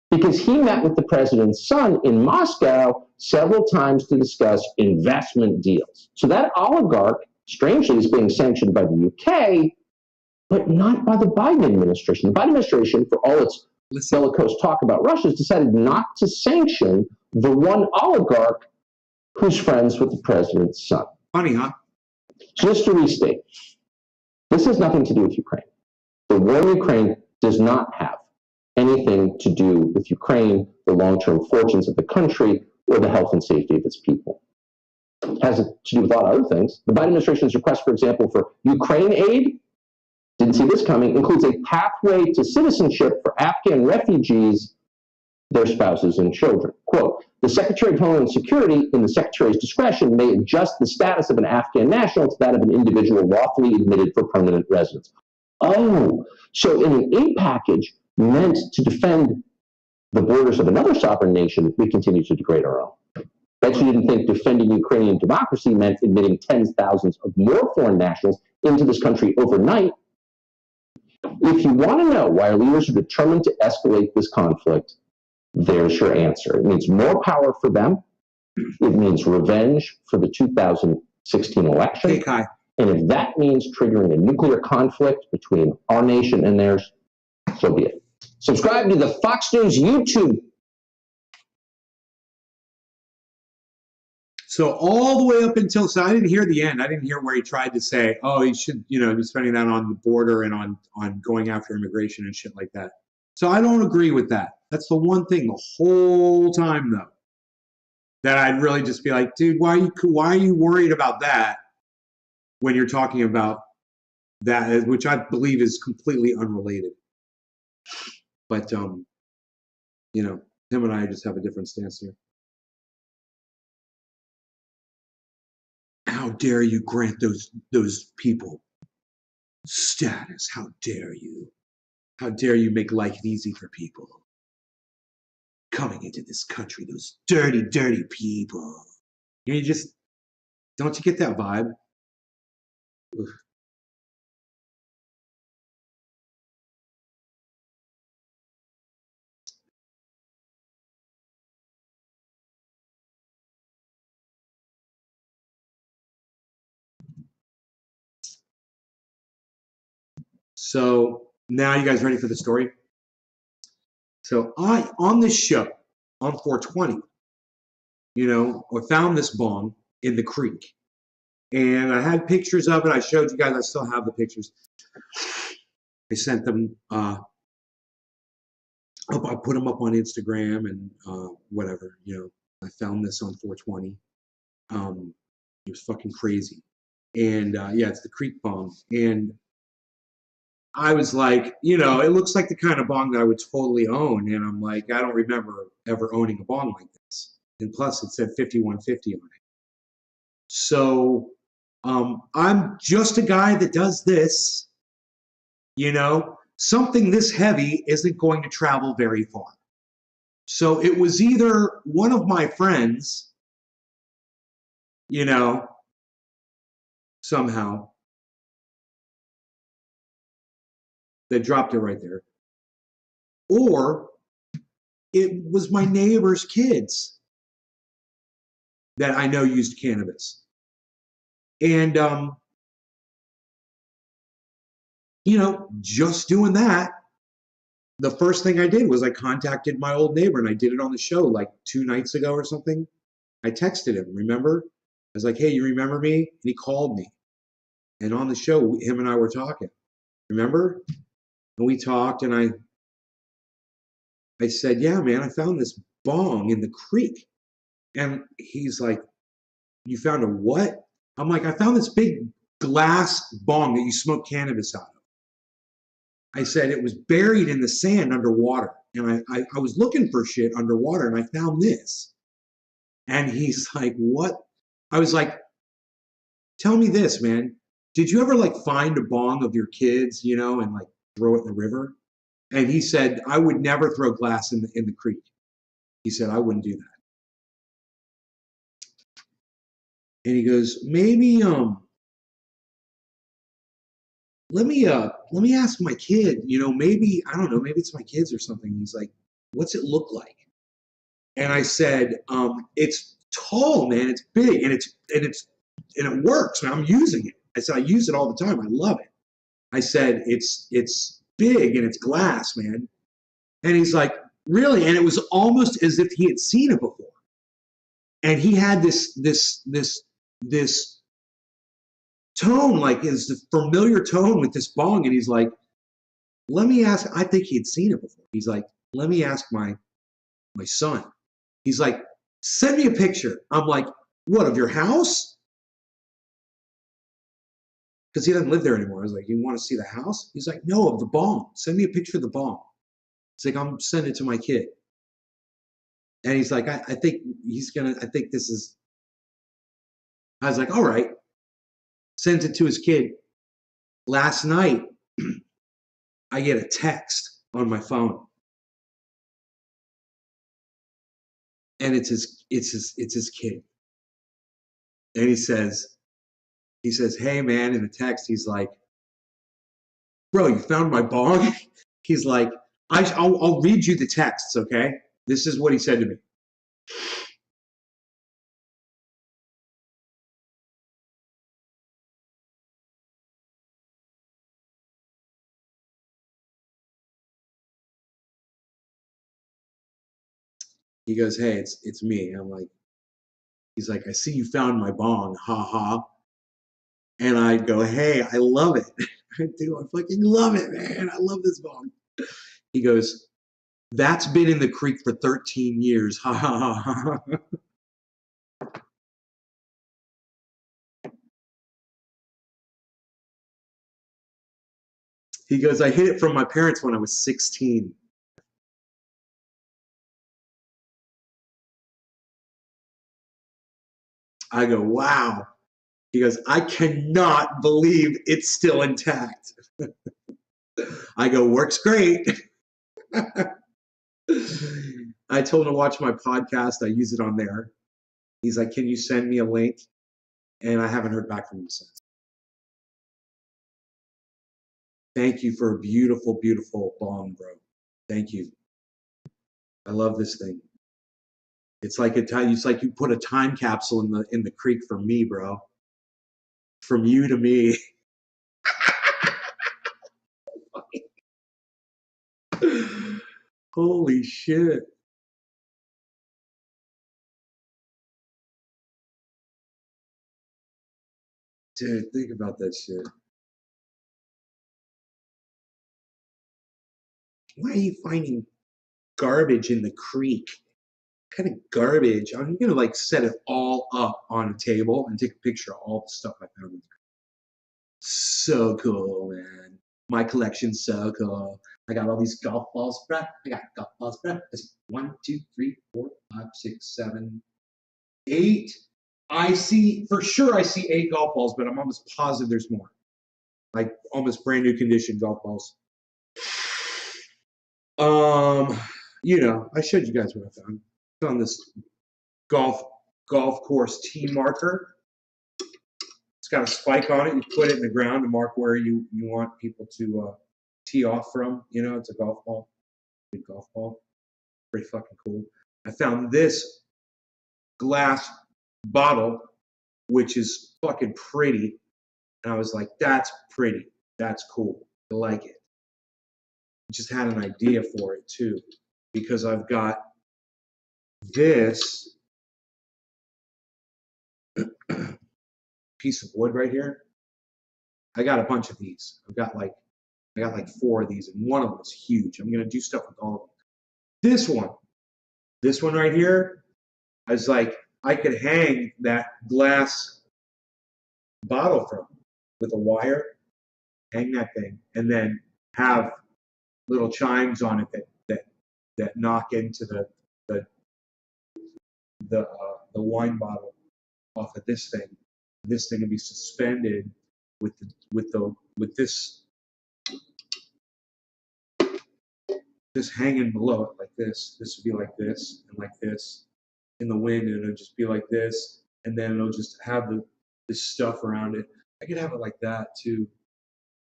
because he met with the president's son in Moscow several times to discuss investment deals. So that oligarch, strangely, is being sanctioned by the UK, but not by the Biden administration. The Biden administration, for all its bellicose talk about Russia, has decided not to sanction the one oligarch who's friends with the president's son. Funny, huh? Just to restate, this has nothing to do with Ukraine. The war in Ukraine does not have anything to do with Ukraine, the long-term fortunes of the country, or the health and safety of its people. It has to do with a lot of other things. The Biden administration's request, for example, for Ukraine aid, didn't see this coming, includes a pathway to citizenship for Afghan refugees, their spouses, and children. Quote, the Secretary of Homeland Security, in the Secretary's discretion, may adjust the status of an Afghan national to that of an individual lawfully admitted for permanent residence. Oh, so in an aid package meant to defend the borders of another sovereign nation, we continue to degrade our own. Bet you didn't think defending Ukrainian democracy meant admitting tens of thousands of more foreign nationals into this country overnight. If you want to know why our leaders are determined to escalate this conflict, there's your answer. It means more power for them. It means revenge for the 2016 election. Hey, Kai. And if that means triggering a nuclear conflict between our nation and theirs, so be it. Subscribe to the Fox News YouTube. So all the way up until, so I didn't hear the end. I didn't hear where he tried to say, oh, he should, be spending that on the border and on going after immigration and shit like that. So I don't agree with that. That's the one thing the whole time, though, that I'd really just be like, dude, why are you worried about that when you're talking about that, which I believe is completely unrelated. But, him and I just have a different stance here. How dare you grant those people status? How dare you? How dare you make life easy for people coming into this country? Those dirty, dirty people. Don't you get that vibe? Ugh. So now you guys ready for the story? So on this show, on 420, I found this bong in the creek. And I had pictures of it. I showed you guys. I still have the pictures. I sent them. I put them up on Instagram and whatever. I found this on 420. It was fucking crazy. And yeah, it's the creek bong. And I was like, it looks like the kind of bong that I would totally own. And I'm like, I don't remember ever owning a bong like this. And plus, it said 5150 on it. So I'm just a guy that does this. Something this heavy isn't going to travel very far. So it was either one of my friends, somehow, that dropped it right there, or it was my neighbor's kids that I know used cannabis. And, just doing that, the first thing I did was I contacted my old neighbor, and I did it on the show like 2 nights ago or something. I texted him, remember? I was like, hey, you remember me? And he called me. And on the show, him and I were talking. Remember? And we talked, and I said, yeah, man, I found this bong in the creek. And he's like, you found a what? I'm like, I found this big glass bong that you smoke cannabis out of. I said, it was buried in the sand underwater. And I was looking for shit underwater, and I found this. And he's like, what? I was like, tell me this, man. Did you ever find a bong of your kids, and throw it in the river? And he said, I would never throw glass in the creek. He said, I wouldn't do that. And he goes, maybe let me ask my kid, maybe, I don't know, maybe it's my kids or something. He's like, what's it look like? And I said, it's tall, man, it's big, and it works, man. I'm using it. I said, I use it all the time. I love it. I said, it's big and it's glass, man. And he's like, really? And it was almost as if he had seen it before. And he had this tone, like is the familiar tone with this bong. And he's like, let me ask, I think he had seen it before. He's like, let me ask my son. He's like, send me a picture. I'm like, what, of your house? Because he doesn't live there anymore. I was like, you want to see the house? He's like, no, of the bong. Send me a picture of the bong. It's like, I'm sending it to my kid. And he's like, I think this is, I was like, all right. Sends it to his kid. Last night, I get a text on my phone. And it's his kid. And he says, hey man, in the text, he's like, bro, you found my bong? He's like, I'll read you the texts, okay? This is what he said to me. He goes, hey, it's me. I'm like, he's like, I see you found my bong, ha ha. And I go, hey, I love it. I do, I fucking love it, man. I love this bong. He goes, that's been in the creek for 13 years, ha ha ha ha. He goes, I hid it from my parents when I was 16. I go, wow. He goes, I cannot believe it's still intact. I go, works great. I told him to watch my podcast. I use it on there. He's like, can you send me a link? And I haven't heard back from him since. Thank you for a beautiful, beautiful bong, bro. Thank you. I love this thing. It's like you put a time capsule in the creek for me, bro. From you to me. Holy shit. Dude, think about that shit. Why are you finding garbage in the creek? What kind of garbage? I'm gonna like set it all up on a table and take a picture of all the stuff I found. So cool, man. My collection's so cool. I got all these golf balls, bruh. I got golf balls, bruh. That's 1, 2, 3, 4, 5, 6, 7, 8. I see, for sure I see 8 golf balls, but I'm almost positive there's more. Like almost brand new condition golf balls. You know, I showed you guys what I found. I found this golf course tee marker. It's got a spike on it. You put it in the ground to mark where you want people to tee off from. You know, it's a golf ball, big golf ball. Pretty fucking cool. I found this glass bottle, which is fucking pretty. And I was like, that's pretty. That's cool. I like it. I just had an idea for it too, because I've got this piece of wood right here. I got a bunch of these. I got like 4 of these, and one of them is huge. I'm gonna do stuff with all of them. This one right here, I was like, I could hang that glass bottle from with a wire, hang that thing, and then have little chimes on it that knock into the wine bottle off of this thing. This thing would be suspended with this hanging below it like this. This would be like this and like this in the wind, and it'll just be like this, and then it'll just have this stuff around it. I could have it like that too.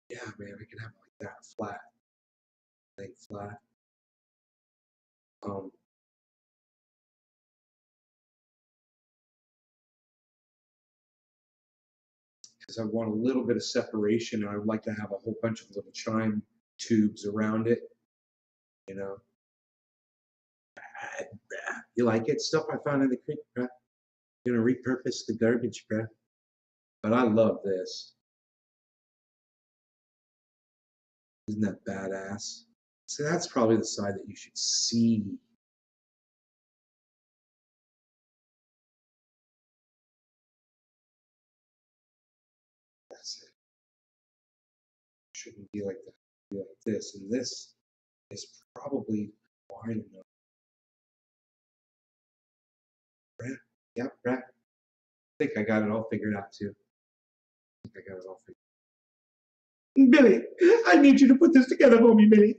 Yeah, man, I could have it like that, flat, like flat. Because I want a little bit of separation, and I would like to have a whole bunch of little chime tubes around it. You know, you like it? Stuff I found in the creek, bruh. Gonna repurpose the garbage, bruh. But I love this. Isn't that badass? So that's probably the side that you should see. That's it. Shouldn't be like that. Be like this, and this is probably wide enough. Brad, yep, Brad. I think I got it all figured out too. I think I got it all figured out. Billy, I need you to put this together for me, Billy.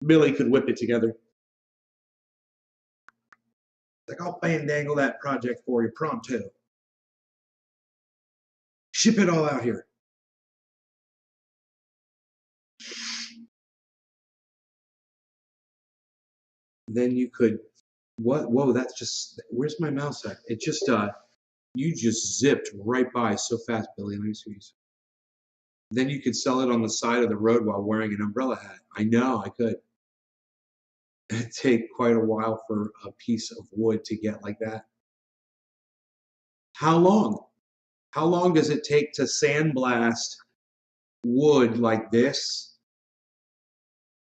Billy could whip it together. Like, I'll fandangle that project for you pronto. Ship it all out here. Then you could, what? Whoa, that's just, where's my mouse at? It just, you just zipped right by so fast, Billy. Let me see. Then you could sell it on the side of the road while wearing an umbrella hat. I know, I could. It'd take quite a while for a piece of wood to get like that. How long? How long does it take to sandblast wood like this?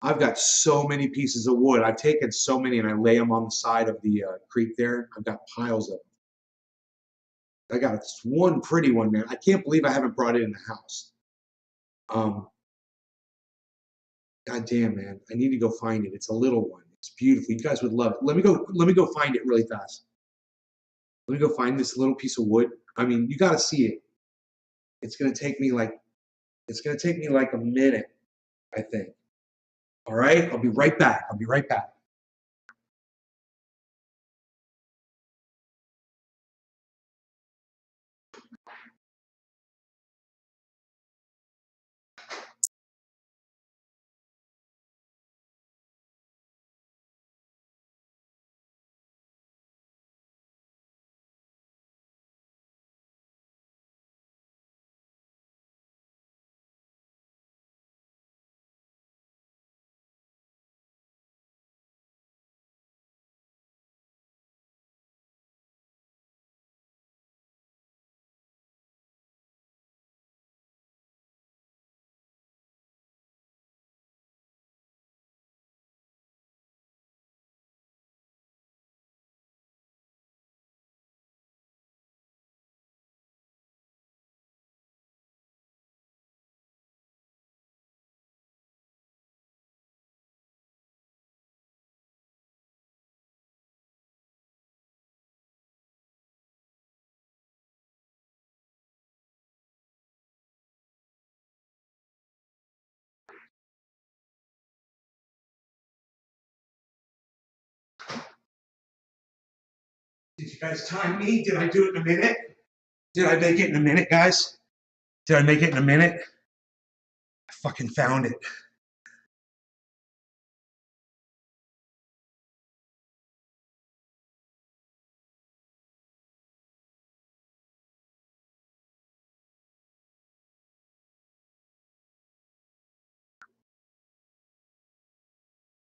I've got so many pieces of wood. I've taken so many and I lay them on the side of the creek there. I've got piles of them. I got this one pretty one, man. I can't believe I haven't brought it in the house. God damn, man. I need to go find it. It's a little one. It's beautiful. You guys would love it. Let me go find it really fast. Let me go find this little piece of wood. I mean, you got to see it. It's going to take me like a minute, I think. All right? I'll be right back. I'll be right back. Did you guys time me? Did I do it in a minute? Did I make it in a minute, guys? Did I make it in a minute? I fucking found it.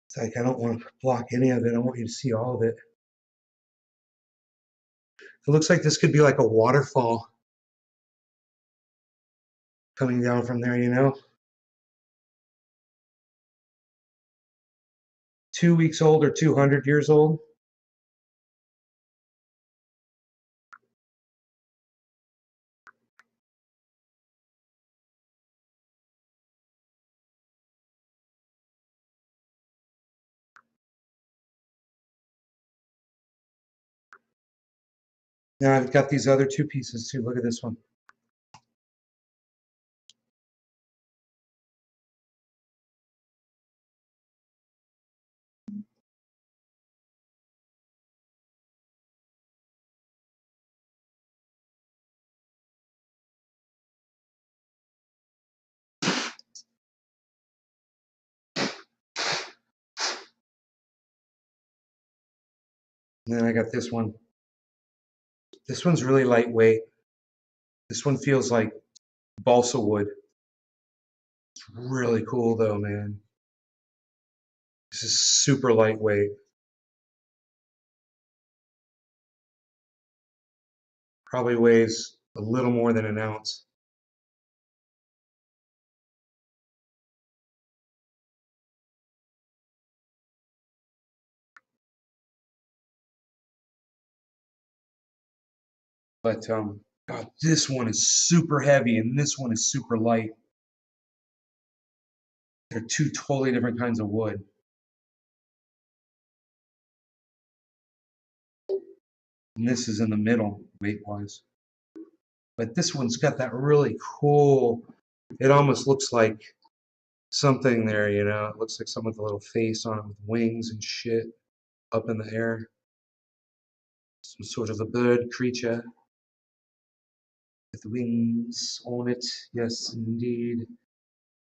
It's like I don't want to block any of it. I want you to see all of it. It looks like this could be like a waterfall coming down from there, you know? 2 weeks old or 200 years old. Now I've got these other two pieces too. Look at this one. And then I got this one. This one's really lightweight. This one feels like balsa wood. It's really cool though, man. This is super lightweight. Probably weighs a little more than an ounce. But God, this one is super heavy and this one is super light. They're two totally different kinds of wood. And this is in the middle, weight-wise. But this one's got that really cool, it almost looks like something there, you know? It looks like someone with a little face on it with wings and shit up in the air. Some sort of a bird creature with wings on it. Yes, indeed.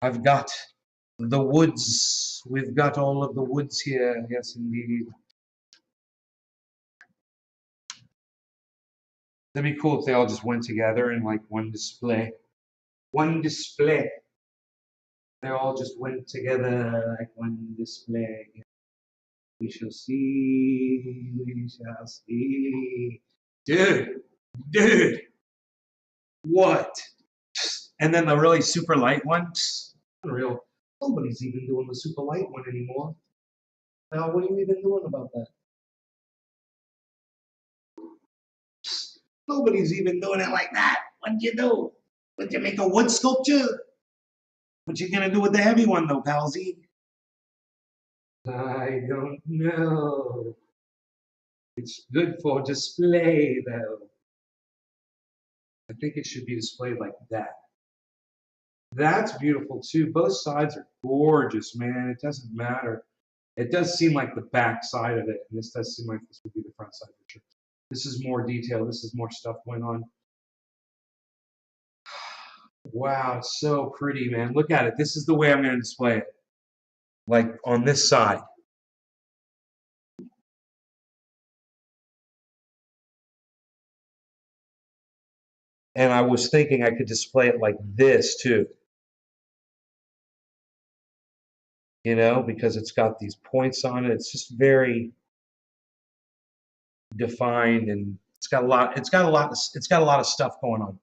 I've got the woods. We've got all of the woods here. Yes, indeed. That'd be cool if they all just went together in like one display. One display. They all just went together like one display. We shall see. We shall see. Dude. What? And then the really super light one. Unreal. Nobody's even doing the super light one anymore. Now, what are you even doing about that? Nobody's even doing it like that. What'd you do? Would you make a wood sculpture? What you gonna do with the heavy one though, palsy? I don't know. It's good for display though. I think it should be displayed like that. That's beautiful too. Both sides are gorgeous, man. It doesn't matter. It does seem like the back side of it, and this does seem like this would be the front side for sure. This is more detail. This is more stuff going on. Wow, it's so pretty, man. Look at it. This is the way I'm going to display it. Like on this side. And I was thinking I could display it like this too. You know, because it's got these points on it. It's just very defined, and it's got a lot of stuff going on.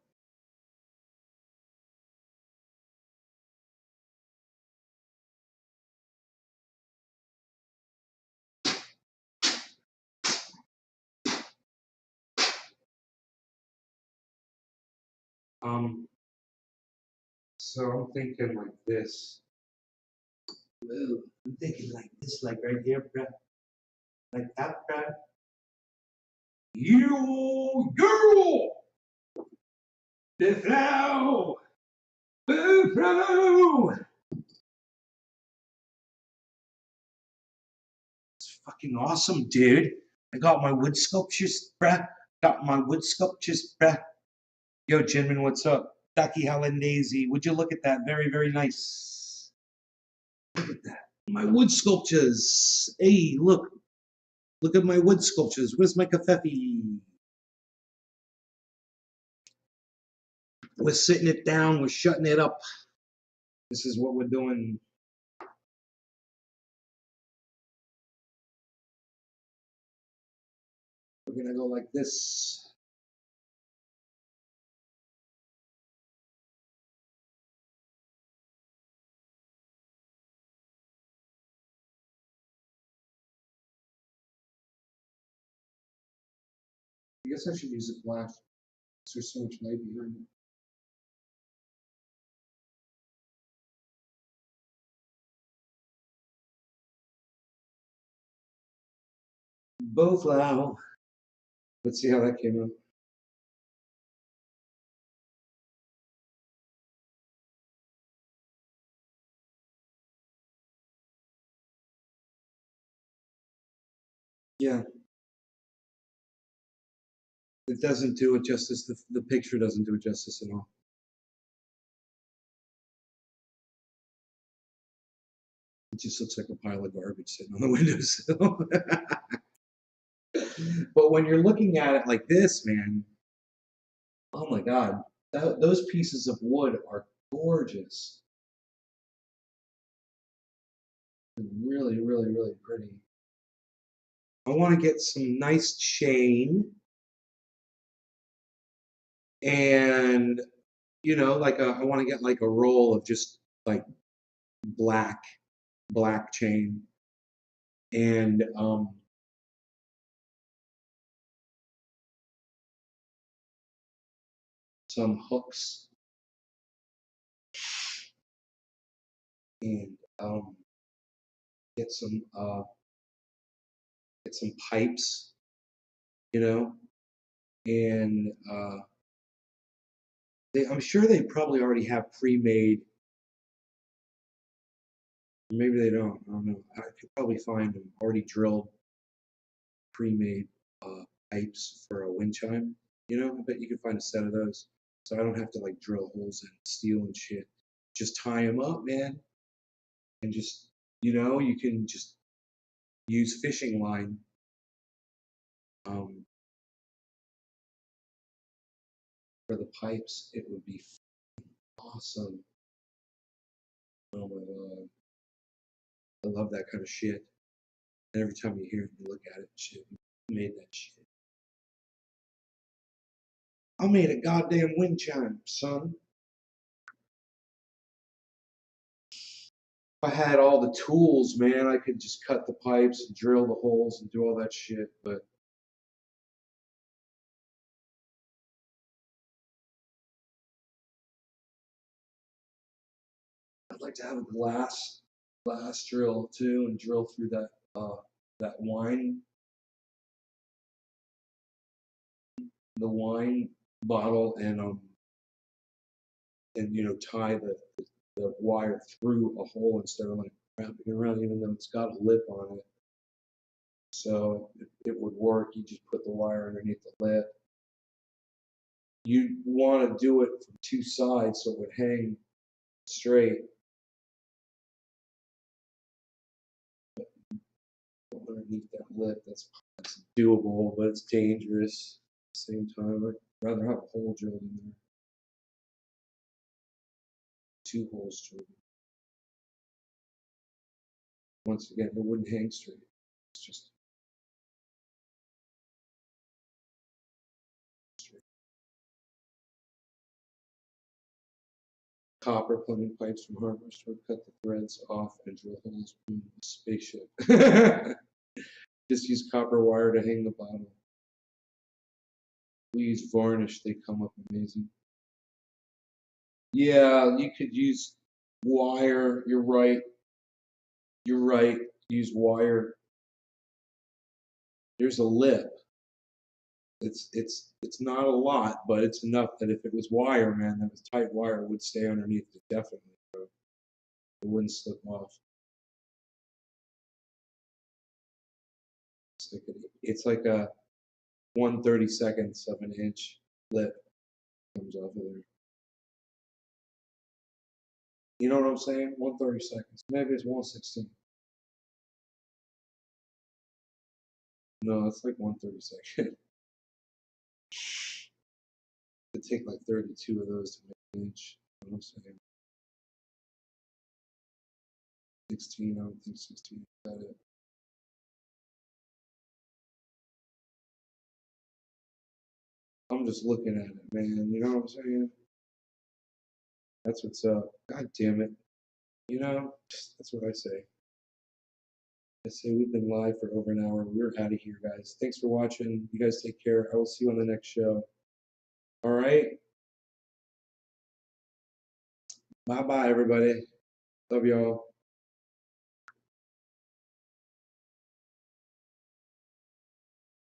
So I'm thinking like this. Whoa, I'm thinking like this, like right here, bruh. Like that, bruh. You girl! The flow! The flow! It's fucking awesome, dude. I got my wood sculptures, bruh. Got my wood sculptures, bruh. Yo, Jinmin, what's up? Taki Daisy. Would you look at that? Very, very nice. Look at that. My wood sculptures. Hey, look. Look at my wood sculptures. Where's my kafefi? We're sitting it down. We're shutting it up. This is what we're doing. We're going to go like this. I guess I should use a flash. There's so much light behind it. Both loud. Let's see how that came out. Yeah. It doesn't do it justice. The picture doesn't do it justice at all. It just looks like a pile of garbage sitting on the windowsill. But when you're looking at it like this, man, oh my God, those pieces of wood are gorgeous. Really, really, really pretty. I want to get some nice chain and, you know, like I want to get like a roll of just like black chain and some hooks and get some pipes, you know, and I'm sure they probably already have pre-made. Maybe they don't. I don't know. I could probably find them already drilled, pre-made pipes for a wind chime. You know, I bet you could find a set of those. So I don't have to like drill holes in steel and shit. Just tie them up, man, and just, you know, you can just use fishing line. For the pipes, it would be awesome. Oh my God. I love that kind of shit. And every time you hear it, you look at it, shit, you made that shit. I made a goddamn wind chime, son. If I had all the tools, man, I could just cut the pipes and drill the holes and do all that shit, but I'd like to have a glass drill too and drill through that wine, the wine bottle, and you know, tie the wire through a hole instead of like wrapping it around, even though it's got a lip on it. So it would work. You just put the wire underneath the lip. You want to do it from two sides so it would hang straight. Underneath that lip, that's doable, but it's dangerous at the same time. I'd rather have a hole drilled in there. Two holes drilled. Once again, it wouldn't hang straight. It's just straight. Copper plumbing pipes from hardware store, cut the threads off and drill holes in the spaceship. Just use copper wire to hang the bottom. We use varnish, they come up amazing. Yeah, you could use wire, you're right. You're right, use wire. There's a lip. It's not a lot, but it's enough that if it was wire, man, that was tight wire, would stay underneath it definitely, bro. It wouldn't slip off. Stick it in. it's like a 1/32 of an inch lip comes off of there. You know what I'm saying? 1/32. Maybe it's 1/16. No, it's like 1/32. It'd take like 32 of those to make an inch. You know what I'm saying? 16, I don't think 16 is that it. I'm just looking at it, man. You know what I'm saying? That's what's up. God damn it. You know, that's what I say. I say we've been live for over an hour. We're out of here, guys. Thanks for watching. You guys take care. I will see you on the next show. All right. Bye-bye, everybody. Love y'all.